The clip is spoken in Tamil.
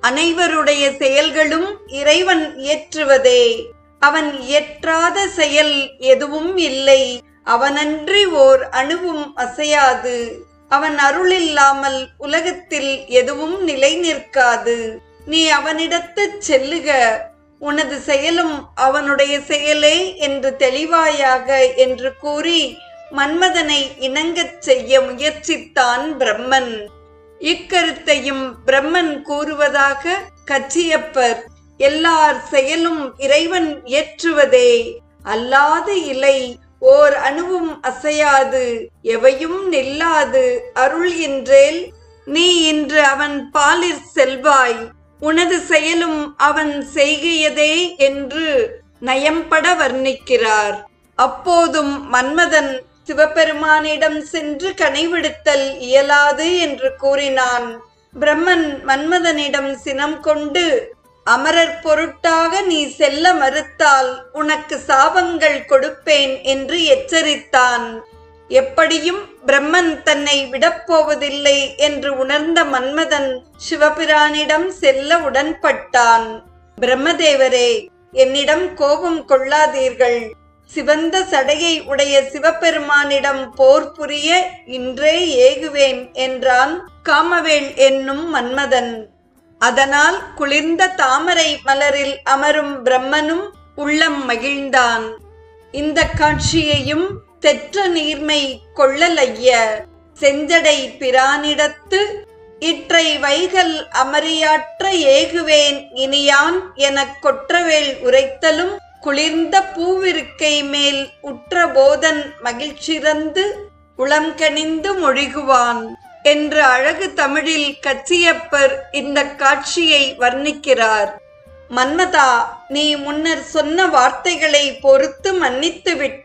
அனைவருடைய செயல்களும் இறைவன் இயற்றுவதே. அவன் இயற்றாத செயல் எதுவும் இல்லை. அவனன்றி ஓர் அணுவும் அசையாது. அவன் அருளில்லாமல் உலகத்தில் எதுவும் நிலை நிற்காது. நீ அவனிடத்துச் செல்லுக, உனது செயலும் அவனுடைய செயலே என்று தெளிவாயாக என்று கூறி மன்மதனை இணங்கச் செய்ய முயற்சித்தான் பிரம்மன். இக்கருத்தையும் பிரம்மன் கூறுவதாக கச்சியப்பர், எல்லார் செயலும் இறைவன் இயற்றுவதே, அல்லாது இலை, ஓர் அணுவும் அசையாது, எவையும் நில்லாது அருள் என்றேல், நீ இன்று அவன் பாலிற் செல்வாய், உனது செயலும் அவன் செய்கையதே என்று நயம்பட வர்ணிக்கிறார். அப்போதும் மன்மதன் சிவபெருமானிடம் சென்று கனைவிடுத்தல் இயலாது என்று கூறினான். பிரம்மன் மன்மதனிடம் சினம் கொண்டு, அமரர் பொருட்டாக நீ செல்ல மறுத்தால் உனக்கு சாபங்கள் கொடுப்பேன் என்று எச்சரித்தான். எப்படியும் பிரம்மன் தன்னை விடப்போவதில்லை என்று உணர்ந்த மன்மதன் சிவபிரானிடம் செல்ல உடன்பட்டான். பிரம்மதேவரே, என்னிடம் கோபம் கொள்ளாதீர்கள். சிவந்த சடையை உடைய சிவபெருமானிடம் போர் புரிய இன்றே ஏகுவேன் என்றான் காமவேல் என்னும் மன்மதன். அதனால் குளிர்ந்த தாமரை மலரில் அமரும் பிரம்மனும் உள்ளம் மகிழ்ந்தான். இந்த காட்சியையும் தெற்ற நீர்மை கொள்ளலைய செஞ்சடை பிரானிடத்து இற்றை வைகல் அமரியாற்ற ஏகுவேன் இனியான் எனக் கொற்றவேல் உரைத்தலும் குளிர்ந்த பூவிருக்கை மேல் உற்ற போதன் மகிழ்ச்சிறந்து உளம்கனிந்து மொழிகுவான் என்று அழகு தமிழில் கச்சியப்பர் இந்த காட்சியை வர்ணிக்கிறார். மன்மதா, நீ முன்னர் சொன்ன வார்த்தைகளை பொறுத்து மன்னித்து விட்டேன்.